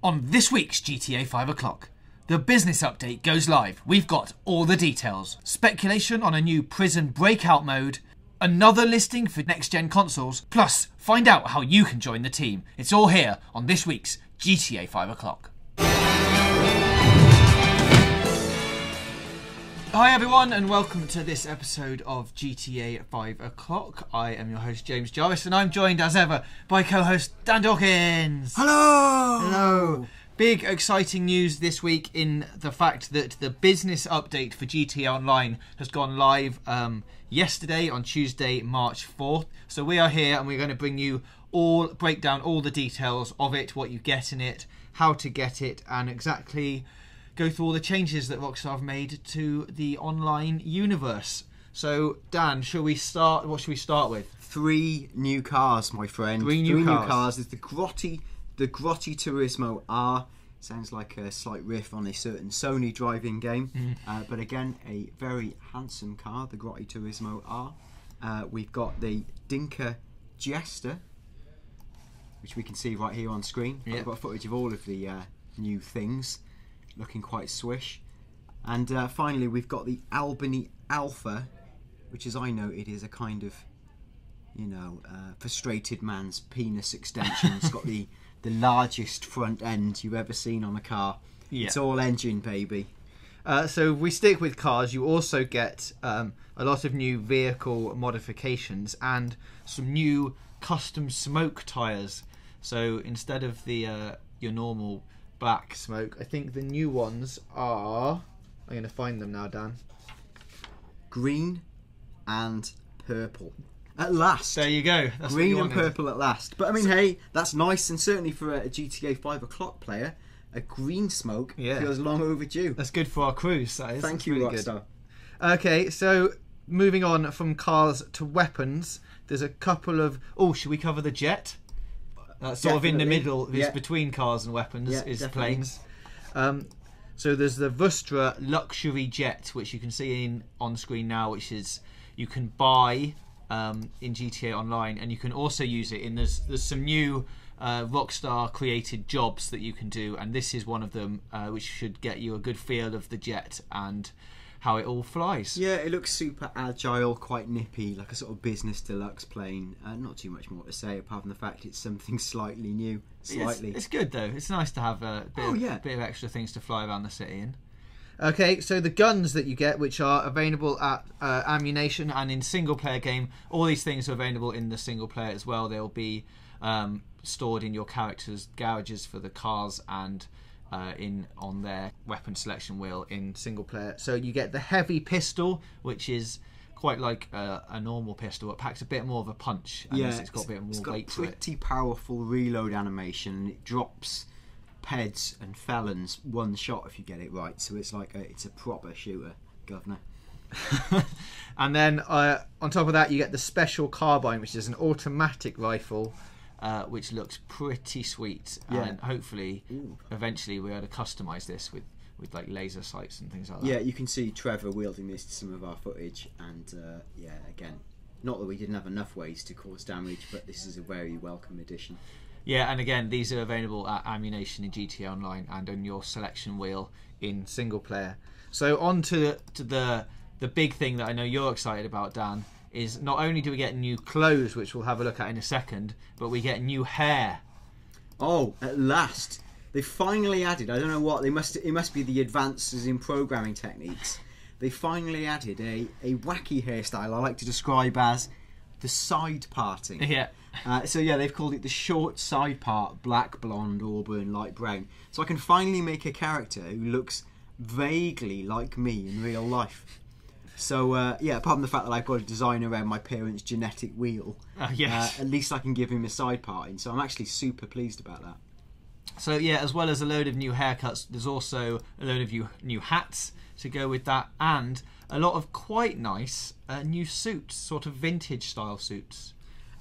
On this week's GTA 5 o'clock, the business update goes live. We've got all the details. Speculation on a new Prison Breakout mode, another listing for next-gen consoles, plus find out how you can join the team. It's all here on this week's GTA 5 o'clock. Hi everyone and welcome to this episode of GTA 5 o'clock. I am your host James Jarvis and I'm joined as ever by co-host Dan Dawkins. Hello! Hello! Big exciting news this week in the fact that the business update for GTA Online has gone live yesterday on Tuesday, March 4th. So we are here and we're going to break down all the details of it, what you get in it, how to get it, and exactly go through all the changes that Rockstar have made to the online universe. So, Dan, shall we start? What should we start with? 3 new cars, my friend. Three new cars. There's the Grotti Turismo R. Sounds like a slight riff on a certain Sony driving game. But again, a very handsome car, the Grotti Turismo R. We've got the Dinka Jester, which we can see right here on screen. Yep. I've got footage of all of the new things. Looking quite swish. And finally we've got the Albany Alpha, which, as I noted, is a kind of, frustrated man's penis extension. It's got the largest front end you've ever seen on a car. Yeah. It's all engine, baby. So if we stick with cars, you also get a lot of new vehicle modifications and some new custom smoke tyres. So instead of the your normal black smoke, I think the new ones are, I'm going to find them now, Dan, green and purple. At last. There you go. That's green and purple at last. But I mean, hey, that's nice, and certainly for a GTA 5 o'clock player, a green smoke feels long overdue. That's good for our cruise, that is. Thank you, Rockstar. Okay, so moving on from cars to weapons, there's a couple of... Oh, should we cover the jet? Sort of in the middle, is between cars and weapons, is definitely planes. So there's the Vustra luxury jet, which you can see on screen now, which is you can buy in GTA Online, and you can also use it in there's some new Rockstar created jobs that you can do, and this is one of them, which should get you a good feel of the jet and how it all flies. Yeah, it looks super agile, quite nippy, like a sort of business deluxe plane. Not too much more to say apart from the fact it's something slightly new. It's good though. It's nice to have a bit of extra things to fly around the city in. Okay, so the guns that you get, which are available at Ammunition and in single player game, all these things are available in the single player as well. They'll be stored in your character's garages for the cars and on their weapon selection wheel in single player. So you get the heavy pistol, which is quite like a normal pistol. It packs a bit more of a punch, and it's got a bit more weight to it. It's got pretty powerful reload animation, and it drops peds and felons one shot if you get it right. So it's like it's a proper shooter, governor. And then on top of that, you get the special carbine, which is an automatic rifle. Which looks pretty sweet, and hopefully eventually we're able to customise this with like laser sights and things like that. Yeah, you can see Trevor wielding this to some of our footage, and again, not that we didn't have enough ways to cause damage, but this is a very welcome addition. Yeah, and again, these are available at Ammunition in GTA Online and on your selection wheel in single player. So on to the big thing that I know you're excited about, Dan, is not only do we get new clothes, which we'll have a look at in a second, but we get new hair. Oh, at last. They finally added, I don't know what, it must be the advances in programming techniques. They finally added a wacky hairstyle I like to describe as the side parting. Yeah. They've called it the short side part, black, blonde, auburn, light brown. So I can finally make a character who looks vaguely like me in real life. So, apart from the fact that I've got a design around my parents' genetic wheel, at least I can give him a side parting. So I'm actually super pleased about that. So, as well as a load of new haircuts, there's also a load of new hats to go with that, and a lot of quite nice new suits, sort of vintage style suits.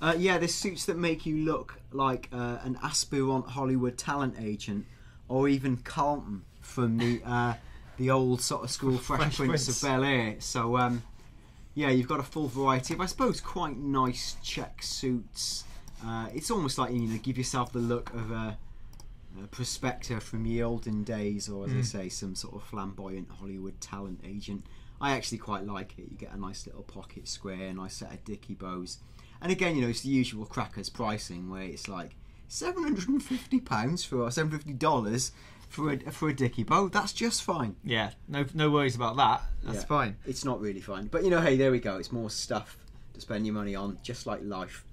There's suits that make you look like an aspirant Hollywood talent agent, or even Carlton from the old sort of school Fresh Prince of Bel-Air. So, you've got a full variety of, I suppose, quite nice check suits. It's almost like, give yourself the look of prospector from the olden days, or as I say, some sort of flamboyant Hollywood talent agent. I actually quite like it. You get a nice little pocket square, nice set of dicky bows. And again, you know, it's the usual crackers pricing where it's like £750 for, or $750 for a dicky bow. That's just fine. Yeah, no worries about that. That's fine. It's not really fine. But, you know, hey, there we go. It's more stuff to spend your money on, just like life.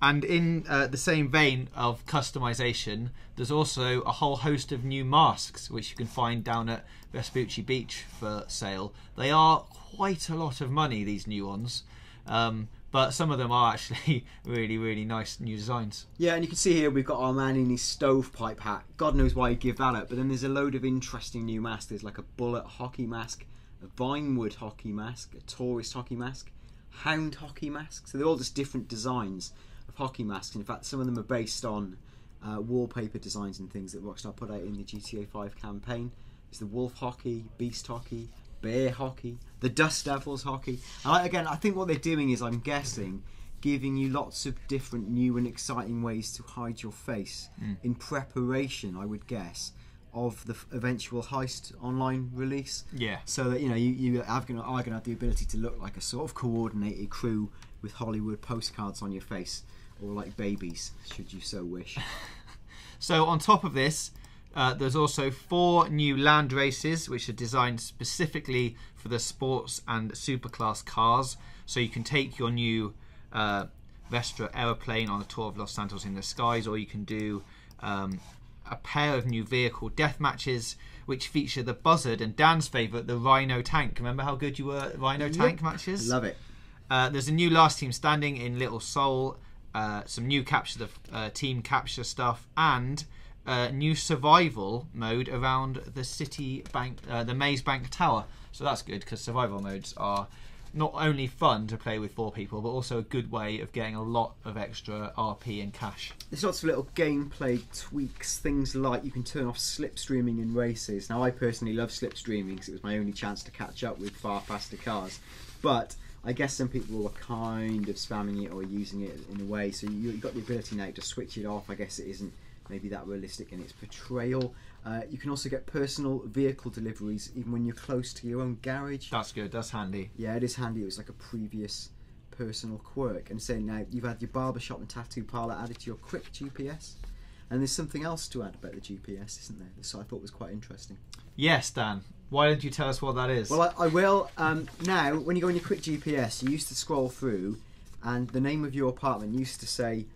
And in the same vein of customization, there's also a whole host of new masks which you can find down at Vespucci Beach for sale. They are quite a lot of money, these new ones, but some of them are actually really, really nice new designs. Yeah, and you can see here we've got our man in his stovepipe hat. God knows why he'd give that up. But then there's a load of interesting new masks. There's like a bullet hockey mask, a Vinewood hockey mask, a tourist hockey mask, hound hockey mask. So they're all just different designs of hockey masks. In fact, some of them are based on wallpaper designs and things that Rockstar put out in the GTA 5 campaign. There's the wolf hockey, beast hockey, bear hockey, the Dust Devils hockey. And again, I think what they're doing is, I'm guessing, giving you lots of different new and exciting ways to hide your face in preparation, I would guess, of the eventual Heist online release. Yeah. So that, you know, you are going to have the ability to look like a sort of coordinated crew with Hollywood postcards on your face, or like babies, should you so wish. So on top of this, there's also 4 new land races which are designed specifically for the sports and superclass cars. So you can take your new Vestra aeroplane on a tour of Los Santos in the skies, or you can do a pair of new vehicle death matches which feature the Buzzard and Dan's favourite, the Rhino Tank. Remember how good you were at Rhino Tank matches? Love it. There's a new Last Team Standing in Little Seoul, some new capture the team capture stuff, and new survival mode around the City Bank, the Maze Bank Tower. So that's good, because survival modes are not only fun to play with 4 people, but also a good way of getting a lot of extra RP and cash. There's lots of little gameplay tweaks, things like you can turn off slipstreaming in races. Now, I personally love slipstreaming because it was my only chance to catch up with far faster cars. But I guess some people are kind of spamming it or using it in a way, so you've got the ability now to switch it off. I guess it isn't maybe that realistic in its portrayal. You can also get personal vehicle deliveries even when you're close to your own garage. That's good, that's handy. Yeah, it is handy. It was like a previous personal quirk. And saying now you've had your barbershop and tattoo parlour added to your quick GPS. And there's something else to add about the GPS, isn't there? So I thought was quite interesting. Yes, Dan. Why don't you tell us what that is? Well, I will. Now, when you go on your quick GPS, you used to scroll through and the name of your apartment used to say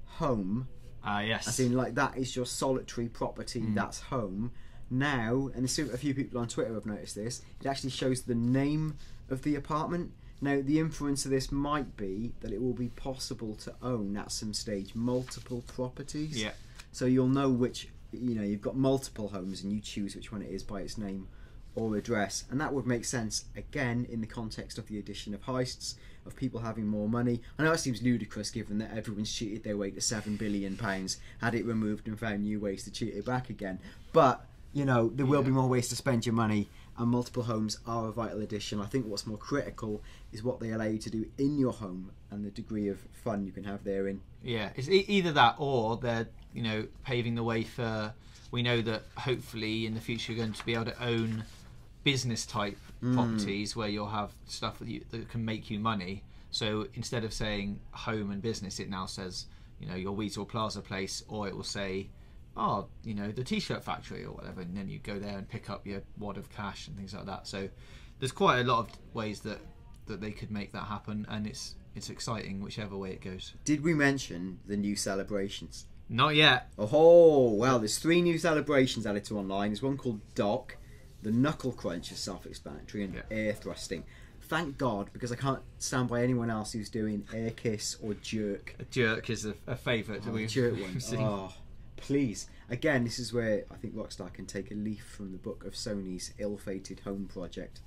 home. Yes. As in, like, that is your solitary property, that's home. Now, and a few people on Twitter have noticed this, it actually shows the name of the apartment. Now, the inference of this might be that it will be possible to own, at some stage, multiple properties. Yeah. So you'll know which, you know, you've got multiple homes and you choose which one it is by its name or address. And that would make sense, again, in the context of the addition of heists, of people having more money. I know that seems ludicrous given that everyone's cheated their way to £7 billion, had it removed and found new ways to cheat it back again. But, you know, there will be more ways to spend your money, and multiple homes are a vital addition. I think what's more critical is what they allow you to do in your home and the degree of fun you can have therein. Yeah, it's either that or they're, you know, paving the way for, we know that hopefully in the future you're going to be able to own business type properties where you'll have stuff that can make you money. So instead of saying home and business, it now says, you know, your Weasel Plaza place, or it will say, oh, you know, the t-shirt factory or whatever, and then you go there and pick up your wad of cash and things like that. So there's quite a lot of ways that they could make that happen, and it's exciting whichever way it goes. Did we mention the new celebrations? Not yet. Oh, well, there's 3 new celebrations added to online. There's one called Dock. The Knuckle Crunch is self-explanatory, and Air Thrusting. Thank God, because I can't stand by anyone else who's doing Air Kiss or Jerk. A Jerk is a favourite. Jerk one. Oh, please. Again, this is where I think Rockstar can take a leaf from the book of Sony's ill-fated home project.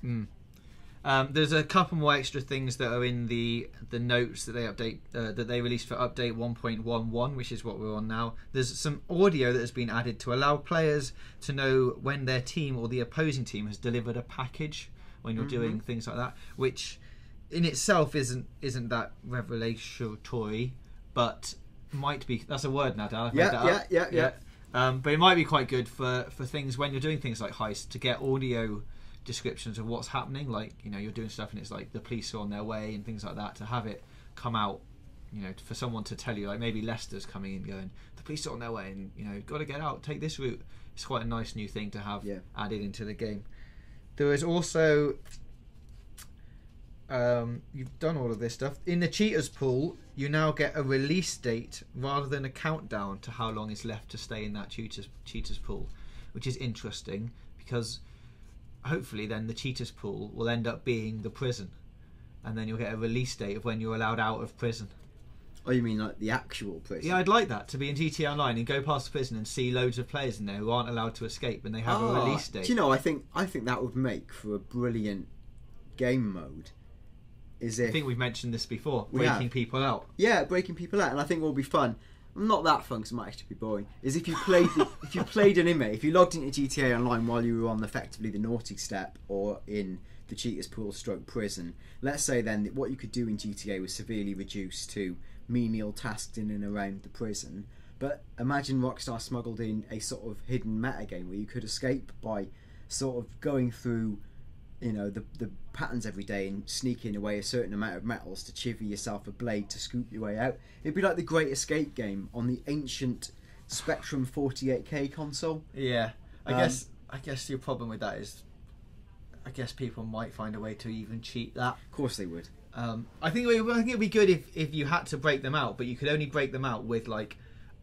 There's a couple more extra things that are in the notes that they released for update 1.11, which is what we're on now. There's some audio that has been added to allow players to know when their team or the opposing team has delivered a package when you're doing things like that, which in itself isn't that revelatory, but might be. That's a word now, Dan. Yeah. But it might be quite good for things when you're doing things like heists to get audio descriptions of what's happening. Like, you know, you're doing stuff and it's like the police are on their way and things like that. To have it come out, you know, for someone to tell you, like maybe Leicester's coming in going, the police are on their way and, you know, got to get out, take this route. It's quite a nice new thing to have added into the game. There is also, you've done all of this stuff. In the cheaters pool, you now get a release date rather than a countdown to how long is left to stay in that cheaters pool, which is interesting because hopefully then the cheaters pool will end up being the prison, and then you'll get a release date of when you're allowed out of prison. Oh, you mean like the actual prison? Yeah, I'd like that, to be in GTA Online and go past the prison and see loads of players in there who aren't allowed to escape and they have a release date. Do you know, I think that would make for a brilliant game mode. I think we've mentioned this before, breaking people out. Yeah, breaking people out, and I think it will be fun. Not that fun because it might actually be boring. Is if you played an inmate, if you logged into GTA Online while you were on effectively the naughty step or in the cheaters pool / prison. Let's say then that what you could do in GTA was severely reduced to menial tasks in and around the prison. But imagine Rockstar smuggled in a sort of hidden meta game where you could escape by sort of going through, you know, the patterns every day and sneaking away a certain amount of metals to chivvy yourself a blade to scoop your way out. It'd be like the Great Escape game on the ancient Spectrum 48K console. Yeah, I guess your problem with that is, I guess people might find a way to even cheat that. Of course they would. I think it'd be good if you had to break them out, but you could only break them out with like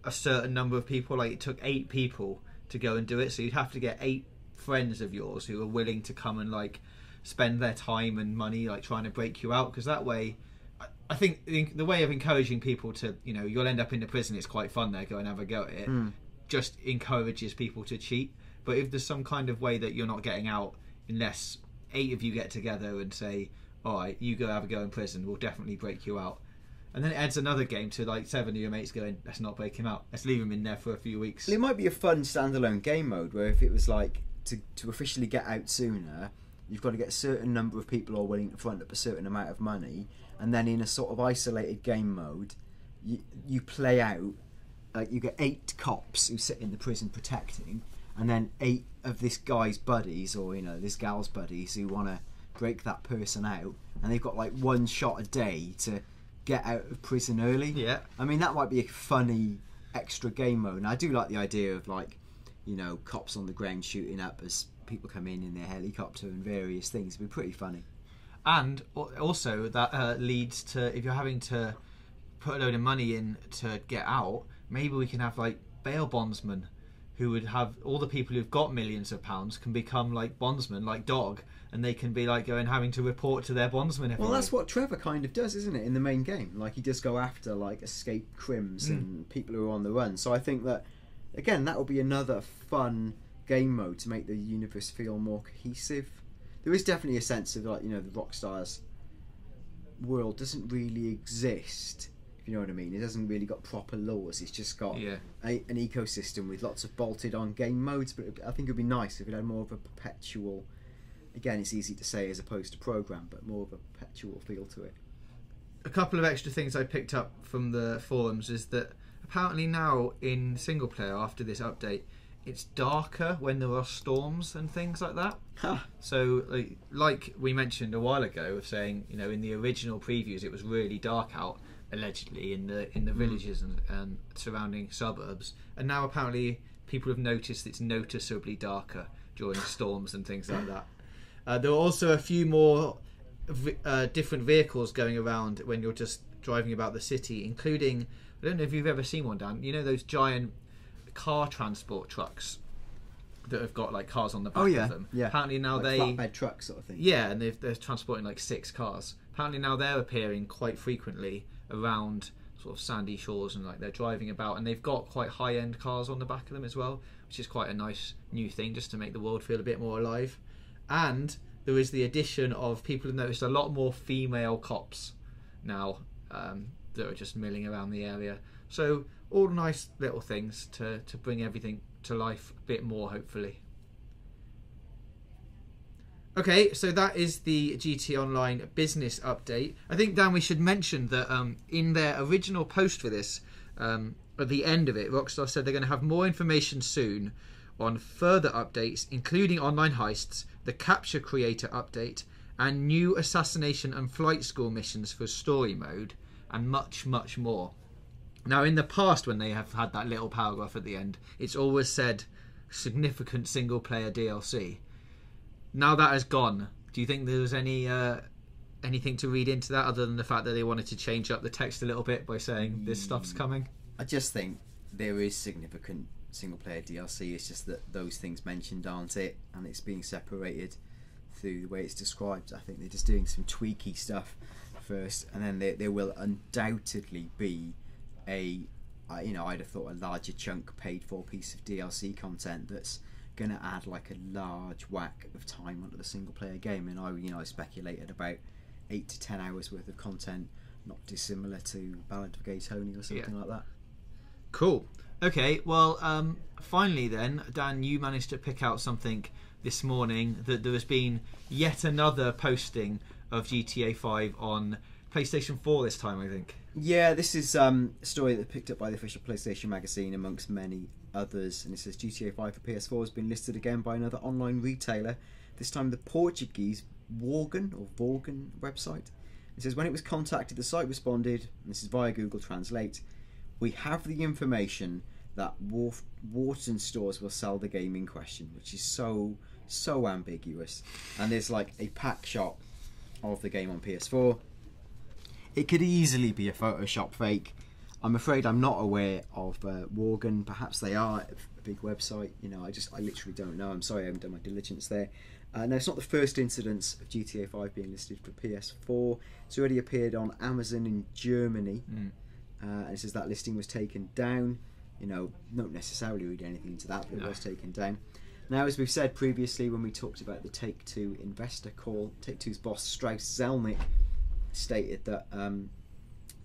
a certain number of people. Like it took 8 people to go and do it, so you'd have to get 8 friends of yours who are willing to come and like spend their time and money like trying to break you out, because that way I think the way of encouraging people to, you know, you'll end up in the prison, it's quite fun there, go and have a go at it, just encourages people to cheat. But if there's some kind of way that you're not getting out unless 8 of you get together and say, alright, you go have a go in prison, we'll definitely break you out. And then it adds another game to like 7 of your mates going, let's not break him out, let's leave him in there for a few weeks. Well, it might be a fun standalone game mode where if it was like to officially get out sooner, you've got to get a certain number of people who are willing to front up a certain amount of money, and then in a sort of isolated game mode you play out, like you get 8 cops who sit in the prison protecting, and then 8 of this guy's buddies, or you know, this gal's buddies, who want to break that person out, and they've got like 1 shot a day to get out of prison early. Yeah, I mean, that might be a funny extra game mode, and I do like the idea of, like, you know, cops on the ground shooting up as people come in their helicopter and various things. It'd be pretty funny. And also that leads to, if you're having to put a load of money in to get out, maybe we can have like bail bondsmen who would have all the people who've got millions of pounds can become like bondsmen, like Dog, and they can be like going having to report to their bondsman every Well, week. that's what Trevor kind of does, isn't it, in the main game? Like, he does go after like escaped crims and people who are on the run. So I think that, again, that will be another fun game mode to make the universe feel more cohesive. There is definitely a sense of, like, you know, the Rockstar's world doesn't really exist, if you know what I mean. It hasn't really got proper laws. It's just got an ecosystem with lots of bolted on game modes. But I think it would be nice if it had more of a perpetual, again, it's easy to say as opposed to program, but more of a perpetual feel to it. A couple of extra things I picked up from the forums is that apparently now in single player, after this update, it's darker when there are storms and things like that. So like we mentioned a while ago of saying, you know, in the original previews it was really dark out, allegedly, in the villages and surrounding suburbs, and now apparently people have noticed it's noticeably darker during storms and things like that. There are also a few more different vehicles going around when you're just driving about the city, including, I don't know if you've ever seen one, Dan, you know those giant car transport trucks that have got like cars on the back of them. Yeah. Apparently now like flatbed trucks sort of thing. Yeah, and they're transporting like 6 cars. Apparently now they're appearing quite frequently around sort of sandy shores, and like they're driving about, and they've got quite high-end cars on the back of them as well, which is quite a nice new thing just to make the world feel a bit more alive. And there is the addition of, people have noticed a lot more female cops now that are just milling around the area. So all nice little things to bring everything to life a bit more, hopefully. Okay, so that is the GT Online business update. I think, Dan, we should mention that in their original post for this, at the end of it, Rockstar said they're going to have more information soon on further updates, including online heists, the Capture Creator update, and new assassination and flight school missions for story mode, and much, much more. Now, in the past, when they have had that little paragraph at the end, it's always said significant single-player DLC. Now that has gone, do you think there was anything to read into that other than the fact that they wanted to change up the text a little bit by saying this stuff's coming? I just think there is significant single-player DLC. It's just that those things mentioned aren't it, and it's being separated through the way it's described. I think they're just doing some tweaky stuff first, and then there will undoubtedly be I'd have thought a larger chunk paid for piece of DLC content that's going to add like a large whack of time onto the single-player game. And I speculated about 8 to 10 hours worth of content, not dissimilar to Ballad of Gay Tony or something like that. Cool. Okay, well, finally then, Dan, you managed to pick out something this morning, that there has been yet another posting of GTA 5 on PlayStation 4 this time, I think. Yeah, this is a story that picked up by the official PlayStation magazine amongst many others, and it says GTA 5 for PS4 has been listed again by another online retailer, this time the Portuguese Vorgan website. It says, when it was contacted, the site responded, and this is via Google Translate, "We have the information that Wharton stores will sell the game in question," which is so ambiguous. And there's like a pack shot of the game on PS4. It could easily be a Photoshop fake. I'm afraid I'm not aware of Worgen. Perhaps they are a big website. I literally don't know. I'm sorry, I haven't done my diligence there. No, it's not the first incidence of GTA 5 being listed for PS4. It's already appeared on Amazon in Germany. And it says that listing was taken down. Not necessarily read anything into that, but it was taken down. Now, as we've said previously when we talked about the Take-Two investor call, Take-Two's boss Strauss Zelnick stated that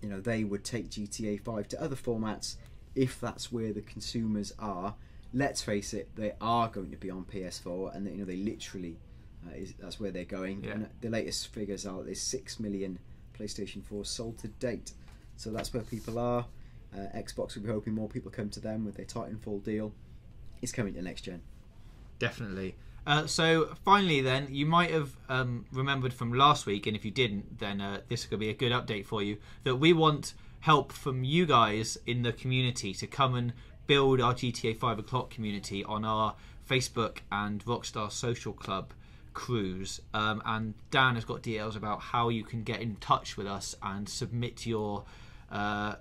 they would take GTA 5 to other formats if that's where the consumers are. Let's face it, they are going to be on PS4, and they literally that's where they're going. And the latest figures are there's 6 million PlayStation 4 sold to date, so that's where people are. Xbox will be hoping more people come to them with their Titanfall deal. It's coming to next gen. Definitely. So finally then, you might have remembered from last week, and if you didn't, then this could be a good update for you, that we want help from you guys in the community to come and build our GTA 5 O'Clock community on our Facebook and Rockstar Social Club crews. And Dan has got details about how you can get in touch with us and submit your... are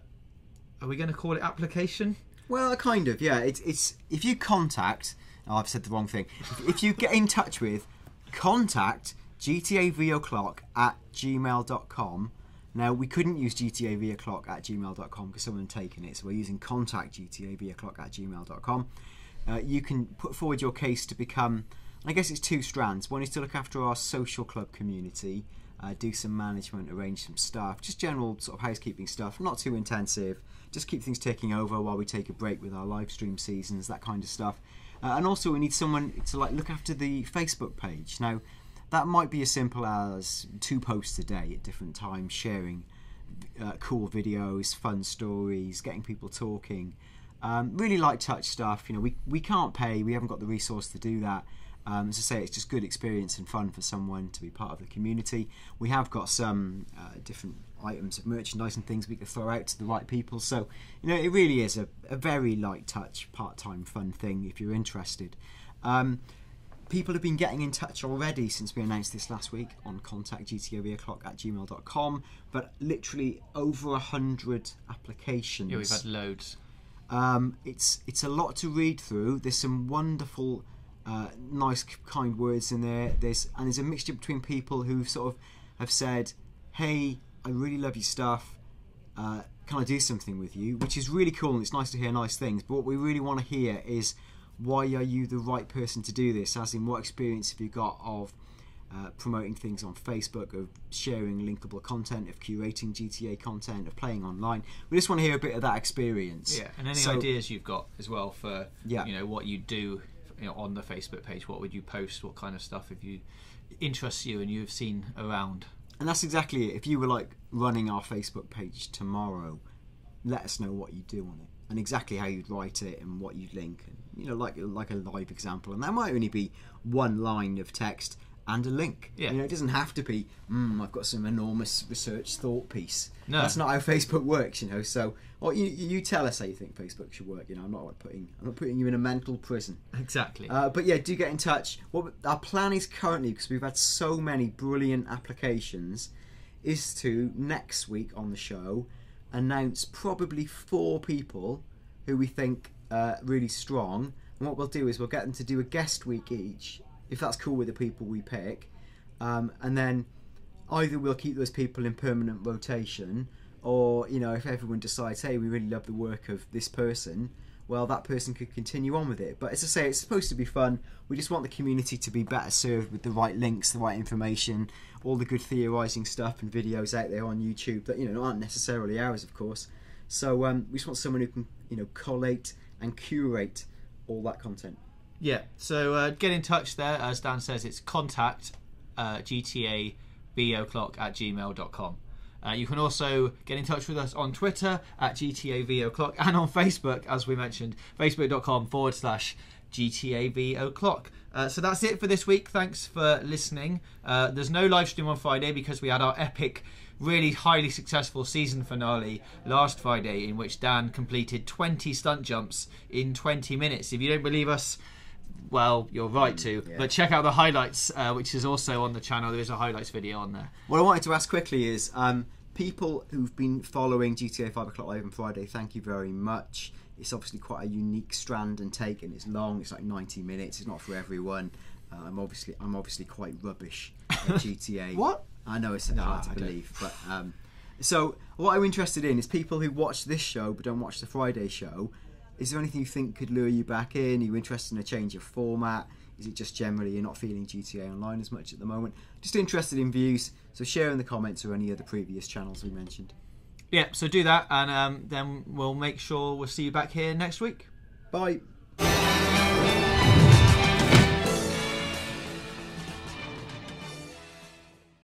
we going to call it application? Well, kind of, yeah. It's if you contact... Oh, I've said the wrong thing. If you get in touch with, contact gtavoclock@gmail.com. Now, we couldn't use gtavoclock@gmail.com because someone had taken it, so we're using contact gtavoclock@gmail.com. You can put forward your case to become, I guess it's two strands. One is to look after our social club community, do some management, arrange some stuff, just general sort of housekeeping stuff, not too intensive, just keep things ticking over while we take a break with our live stream seasons, that kind of stuff. And also we need someone to look after the Facebook page. Now, that might be as simple as 2 posts a day at different times, sharing cool videos, fun stories, getting people talking. Really light touch stuff. We can't pay, we haven't got the resource to do that. As I say, it's just good experience and fun for someone to be part of the community. We have got some different items of merchandise and things we could throw out to the right people. So, it really is a very light touch, part-time fun thing if you're interested. People have been getting in touch already since we announced this last week on contactgtavoclock@gmail.com, but literally over 100 applications. Yeah, we've had loads. It's a lot to read through. There's some wonderful nice kind words in there. There's a mixture between people who sort of have said, hey, I really love your stuff, can I do something with you, which is really cool, and it's nice to hear nice things. But what we really want to hear is, why are you the right person to do this? As in, what experience have you got of promoting things on Facebook, of sharing linkable content, of curating GTA content, of playing online? We just want to hear a bit of that experience. Yeah, and any ideas you've got as well for what you do on the Facebook page. What would you post? What kind of stuff if you interests you and you've seen around? And that's exactly it. If you were running our Facebook page tomorrow, let us know what you do on it. and exactly how you'd write it and what you'd link, and, you know, like a live example. And that might only be one line of text and a link. Yeah. You know, it doesn't have to be, I've got some enormous research thought piece. No. That's not how Facebook works, you know. So, well, you tell us how you think Facebook should work. You know, I'm not putting you in a mental prison. Exactly. But yeah, do get in touch. What our plan is currently, because we've had so many brilliant applications, is to next week on the show announce probably 4 people who we think really strong. And what we'll do is we'll get them to do a guest week each, if that's cool with the people we pick, and then either we'll keep those people in permanent rotation, or, you know, if everyone decides, hey, we really love the work of this person, well, that person could continue on with it. But as I say, it's supposed to be fun. We just want the community to be better served with the right links, the right information, all the good theorising stuff and videos out there on YouTube that, you know, aren't necessarily ours, of course. So we just want someone who can, you know, collate and curate all that content. Yeah, so get in touch there. As Dan says, it's contact gtavoclock@gmail.com. You can also get in touch with us on Twitter at GTAVOclock, and on Facebook, as we mentioned, facebook.com/GTAVOclock. So that's it for this week. Thanks for listening. There's no live stream on Friday because we had our epic, really highly successful season finale last Friday, in which Dan completed 20 stunt jumps in 20 minutes. If you don't believe us, well, you're right to. Yeah. But check out the highlights, which is also on the channel. There is a highlights video on there. What I wanted to ask quickly is, people who've been following GTA 5 O'Clock Live on Friday, thank you very much. It's obviously quite a unique strand and take, and it's long. It's like 90 minutes. It's not for everyone. I'm obviously quite rubbish at GTA. What? I know it's hard to believe, but so what I'm interested in is people who watch this show but don't watch the Friday show. Is there anything you think could lure you back in? Are you interested in a change of format? Is it just generally you're not feeling GTA Online as much at the moment? Just interested in views, so share in the comments or any of the previous channels we mentioned. Yeah, so do that, and then we'll make sure we'll see you back here next week. Bye.